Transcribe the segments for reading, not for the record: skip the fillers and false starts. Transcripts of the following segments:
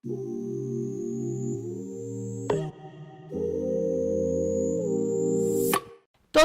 Todo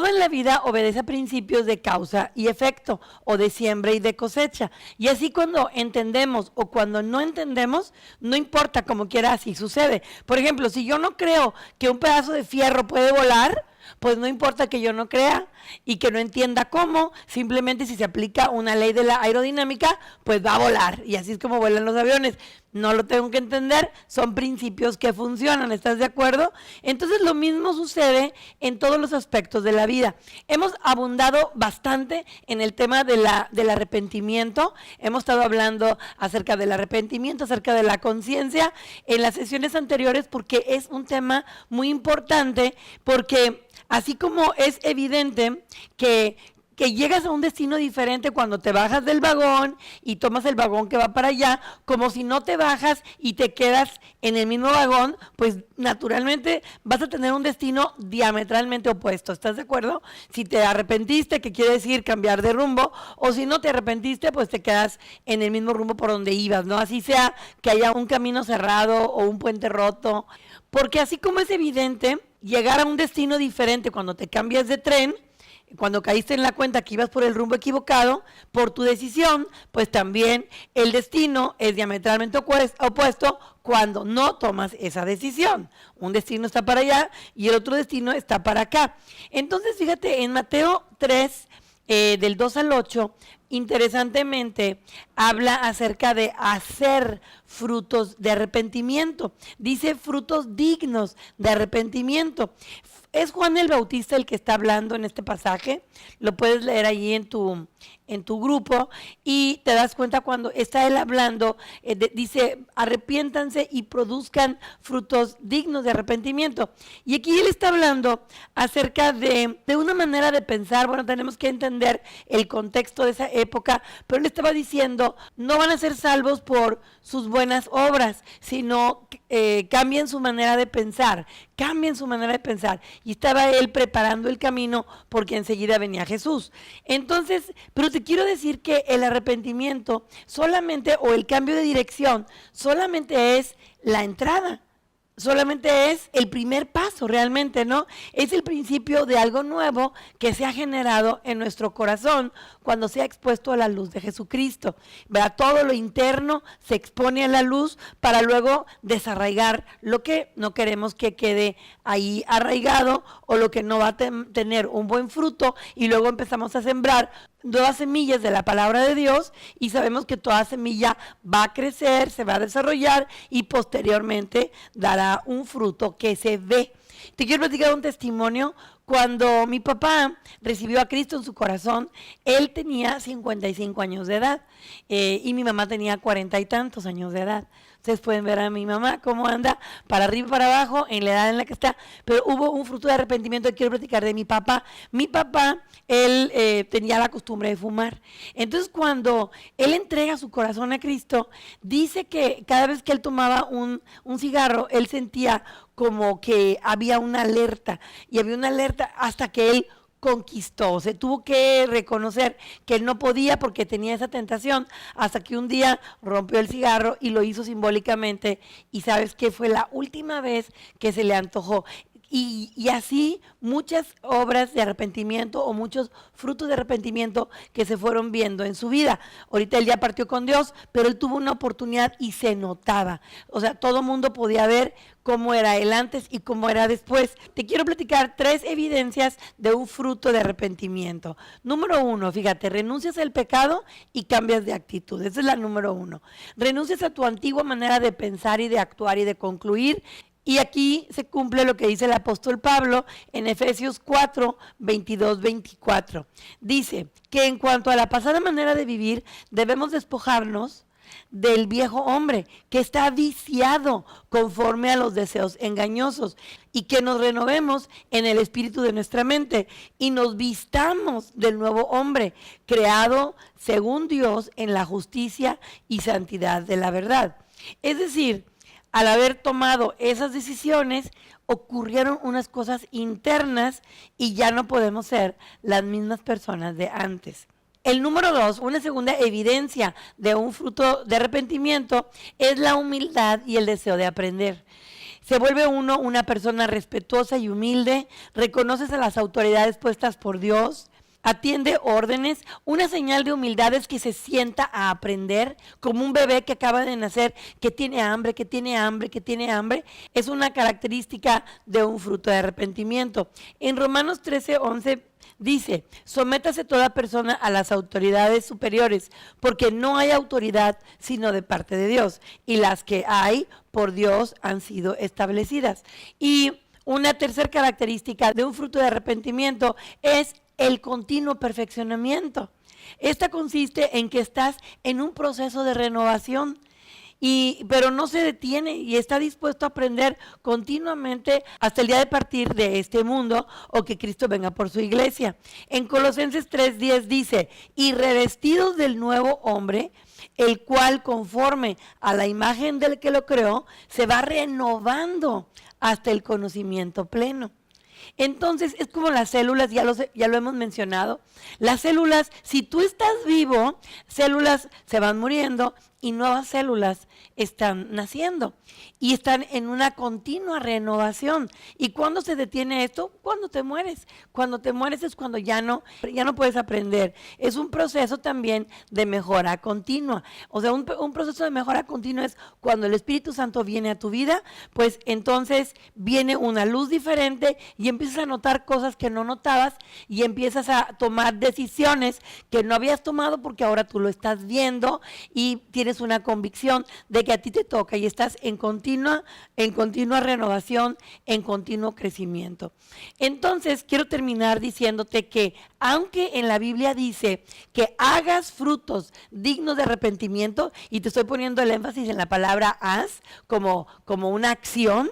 en la vida obedece a principios de causa y efecto, o de siembra y de cosecha. Y así cuando entendemos o cuando no entendemos, no importa, como quiera, así sucede. Por ejemplo, si yo no creo que un pedazo de fierro puede volar, pues no importa que yo no crea y que no entienda cómo, simplemente si se aplica una ley de la aerodinámica, pues va a volar. Y así es como vuelan los aviones. No lo tengo que entender, son principios que funcionan, ¿estás de acuerdo? Entonces lo mismo sucede en todos los aspectos de la vida. Hemos abundado bastante en el tema del arrepentimiento, hemos estado hablando acerca del arrepentimiento, acerca de la conciencia en las sesiones anteriores, porque es un tema muy importante, porque así como es evidente que llegas a un destino diferente cuando te bajas del vagón y tomas el vagón que va para allá, como si no te bajas y te quedas en el mismo vagón, pues naturalmente vas a tener un destino diametralmente opuesto, ¿estás de acuerdo? Si te arrepentiste, que quiere decir cambiar de rumbo, o si no te arrepentiste, pues te quedas en el mismo rumbo por donde ibas, ¿no? Así sea que haya un camino cerrado o un puente roto, porque así como es evidente, llegar a un destino diferente cuando te cambias de tren, cuando caíste en la cuenta que ibas por el rumbo equivocado, por tu decisión, pues también el destino es diametralmente opuesto cuando no tomas esa decisión. Un destino está para allá y el otro destino está para acá. Entonces, fíjate, en Mateo 3, del 2 al 8, interesantemente habla acerca de hacer frutos de arrepentimiento. Dice frutos dignos de arrepentimiento. Es Juan el Bautista el que está hablando en este pasaje, lo puedes leer allí en tu grupo y te das cuenta cuando está él hablando, dice arrepiéntanse y produzcan frutos dignos de arrepentimiento. Y aquí él está hablando acerca de una manera de pensar, bueno, tenemos que entender el contexto de esa época, pero él estaba diciendo, no van a ser salvos por sus buenas obras, sino cambien su manera de pensar, y estaba él preparando el camino porque enseguida venía Jesús. Entonces, pero te quiero decir que el arrepentimiento solamente, o el cambio de dirección, solamente es la entrada. Solamente es el primer paso realmente, ¿no? Es el principio de algo nuevo que se ha generado en nuestro corazón cuando se ha expuesto a la luz de Jesucristo. ¿Verdad? Todo lo interno se expone a la luz para luego desarraigar lo que no queremos que quede ahí arraigado o lo que no va a tener un buen fruto, y luego empezamos a sembrar nuevas semillas de la palabra de Dios y sabemos que toda semilla va a crecer, se va a desarrollar y posteriormente dará un fruto que se ve. Te quiero platicar un testimonio. Cuando mi papá recibió a Cristo en su corazón, él tenía 55 años de edad y mi mamá tenía 40 y tantos años de edad. Ustedes pueden ver a mi mamá cómo anda para arriba y para abajo en la edad en la que está, pero hubo un fruto de arrepentimiento que quiero platicar de mi papá. Mi papá, él tenía la costumbre de fumar. Entonces, cuando él entrega su corazón a Cristo, dice que cada vez que él tomaba un cigarro, él sentía como que había una alerta, y había una alerta hasta que él conquistó. Se tuvo que reconocer que él no podía porque tenía esa tentación, hasta que un día rompió el cigarro y lo hizo simbólicamente, y sabes que fue la última vez que se le antojó. Y así muchas obras de arrepentimiento o muchos frutos de arrepentimiento que se fueron viendo en su vida. Ahorita él ya partió con Dios, pero él tuvo una oportunidad y se notaba. O sea, todo el mundo podía ver cómo era él antes y cómo era después. Te quiero platicar 3 evidencias de un fruto de arrepentimiento. Número 1, fíjate, renuncias al pecado y cambias de actitud. Esa es la número 1. Renuncias a tu antigua manera de pensar y de actuar y de concluir. Y aquí se cumple lo que dice el apóstol Pablo en Efesios 4, 22, 24. Dice que en cuanto a la pasada manera de vivir, debemos despojarnos del viejo hombre que está viciado conforme a los deseos engañosos, y que nos renovemos en el espíritu de nuestra mente y nos vistamos del nuevo hombre, creado según Dios en la justicia y santidad de la verdad. Es decir, al haber tomado esas decisiones, ocurrieron unas cosas internas y ya no podemos ser las mismas personas de antes. El número 2, una segunda evidencia de un fruto de arrepentimiento es la humildad y el deseo de aprender. Se vuelve uno una persona respetuosa y humilde, reconoces a las autoridades puestas por Dios, atiende órdenes. Una señal de humildad es que se sienta a aprender, como un bebé que acaba de nacer, que tiene hambre, que tiene hambre, que tiene hambre. Es una característica de un fruto de arrepentimiento. En Romanos 13:11 dice: sométase toda persona a las autoridades superiores, porque no hay autoridad sino de parte de Dios, y las que hay por Dios han sido establecidas. Y una tercera característica de un fruto de arrepentimiento es el continuo perfeccionamiento. Esta consiste en que estás en un proceso de renovación, pero no se detiene y está dispuesto a aprender continuamente hasta el día de partir de este mundo o que Cristo venga por su iglesia. En Colosenses 3:10 dice: y revestidos del nuevo hombre, el cual conforme a la imagen del que lo creó, se va renovando hasta el conocimiento pleno. Entonces es como las células, ya lo hemos mencionado. Las células, si tú estás vivo, células se van muriendo y nuevas células están naciendo y están en una continua renovación. ¿Y cuándo se detiene esto? Cuando te mueres. Cuando te mueres es cuando ya no puedes aprender. Es un proceso también de mejora continua. O sea, un proceso de mejora continua es cuando el Espíritu Santo viene a tu vida, pues entonces viene una luz diferente y empiezas a notar cosas que no notabas y empiezas a tomar decisiones que no habías tomado porque ahora tú lo estás viendo y tienes una convicción de que a ti te toca y estás en continua renovación, en continuo crecimiento. Entonces, quiero terminar diciéndote que aunque en la Biblia dice que hagas frutos dignos de arrepentimiento, y te estoy poniendo el énfasis en la palabra haz como una acción,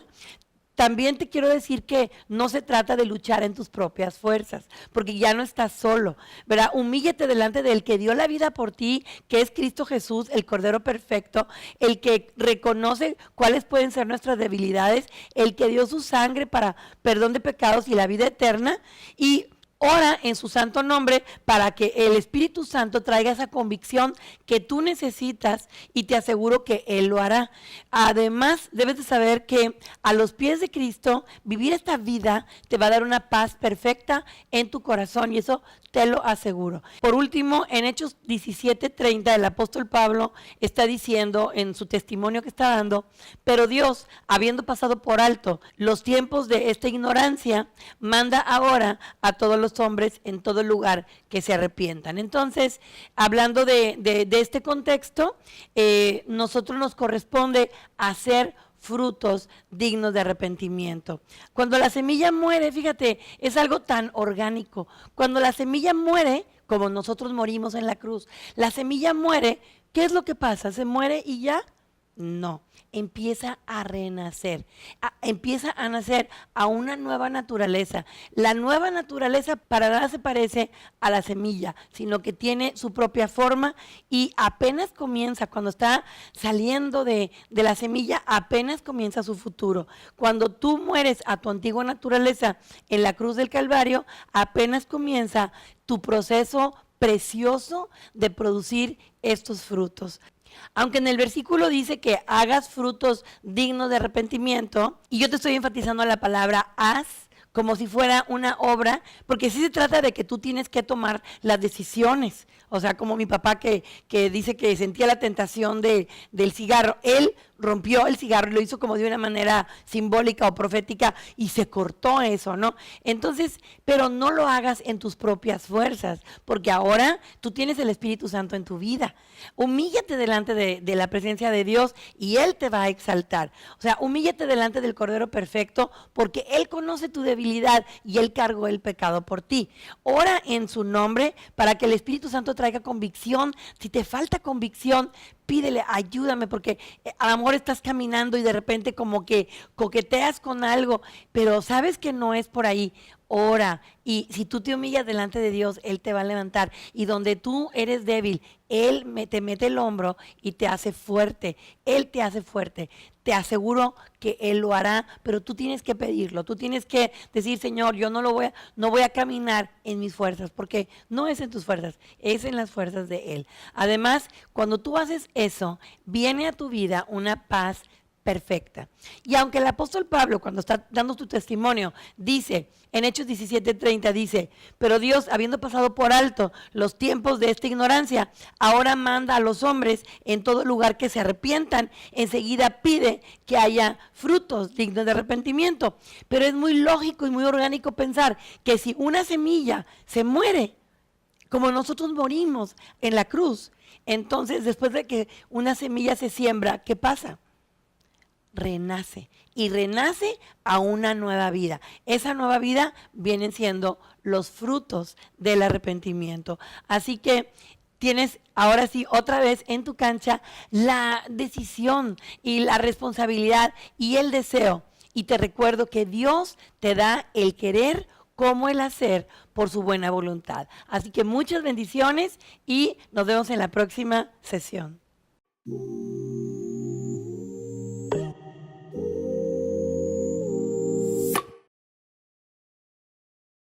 también te quiero decir que no se trata de luchar en tus propias fuerzas, porque ya no estás solo, ¿verdad? Humíllate delante del que dio la vida por ti, que es Cristo Jesús, el Cordero Perfecto, el que reconoce cuáles pueden ser nuestras debilidades, el que dio su sangre para perdón de pecados y la vida eterna, y ora en su santo nombre para que el Espíritu Santo traiga esa convicción que tú necesitas y te aseguro que Él lo hará. Además, debes de saber que a los pies de Cristo, vivir esta vida te va a dar una paz perfecta en tu corazón y eso te lo aseguro. Por último, en Hechos 17:30, el apóstol Pablo está diciendo en su testimonio que está dando: pero Dios, habiendo pasado por alto los tiempos de esta ignorancia, manda ahora a todos los hombres en todo lugar que se arrepientan. Entonces, hablando de este contexto, nosotros nos corresponde hacer frutos dignos de arrepentimiento. Cuando la semilla muere, fíjate, es algo tan orgánico. Cuando la semilla muere, como nosotros morimos en la cruz, la semilla muere, ¿qué es lo que pasa? ¿Se muere y ya? No, empieza a renacer, empieza a nacer a una nueva naturaleza. La nueva naturaleza para nada se parece a la semilla, sino que tiene su propia forma y apenas comienza, cuando está saliendo de la semilla, apenas comienza su futuro. Cuando tú mueres a tu antigua naturaleza en la cruz del Calvario, apenas comienza tu proceso precioso de producir estos frutos. Aunque en el versículo dice que hagas frutos dignos de arrepentimiento, y yo te estoy enfatizando la palabra haz, como si fuera una obra, porque sí se trata de que tú tienes que tomar las decisiones. O sea, como mi papá que dice que sentía la tentación del cigarro. Él rompió el cigarro y lo hizo como de una manera simbólica o profética y se cortó eso, ¿no? Entonces, pero no lo hagas en tus propias fuerzas, porque ahora tú tienes el Espíritu Santo en tu vida. Humíllate delante de la presencia de Dios y Él te va a exaltar. O sea, humíllate delante del Cordero Perfecto porque Él conoce tu debilidad y Él cargó el pecado por ti. Ora en su nombre para que el Espíritu Santo traiga convicción. Si te falta convicción, pídele, ayúdame, porque a lo mejor estás caminando y de repente como que coqueteas con algo, pero sabes que no es por ahí. ora. Y si tú te humillas delante de Dios, Él te va a levantar. Y donde tú eres débil, Él te mete el hombro y te hace fuerte. Él te hace fuerte. Te aseguro que Él lo hará, pero tú tienes que pedirlo. Tú tienes que decir, Señor, yo no voy a caminar en mis fuerzas, porque no es en tus fuerzas, es en las fuerzas de Él. Además, cuando tú haces eso, viene a tu vida una paz perfecta. Y aunque el apóstol Pablo, cuando está dando su testimonio, dice, en Hechos 17:30, dice, pero Dios, habiendo pasado por alto los tiempos de esta ignorancia, ahora manda a los hombres en todo lugar que se arrepientan, enseguida pide que haya frutos dignos de arrepentimiento. Pero es muy lógico y muy orgánico pensar que si una semilla se muere, como nosotros morimos en la cruz, entonces después de que una semilla se siembra, ¿qué pasa? Renace y renace a una nueva vida. Esa nueva vida vienen siendo los frutos del arrepentimiento. Así que tienes ahora sí otra vez en tu cancha la decisión y la responsabilidad y el deseo. Y te recuerdo que Dios te da el querer como el hacer por su buena voluntad. Así que muchas bendiciones y nos vemos en la próxima sesión.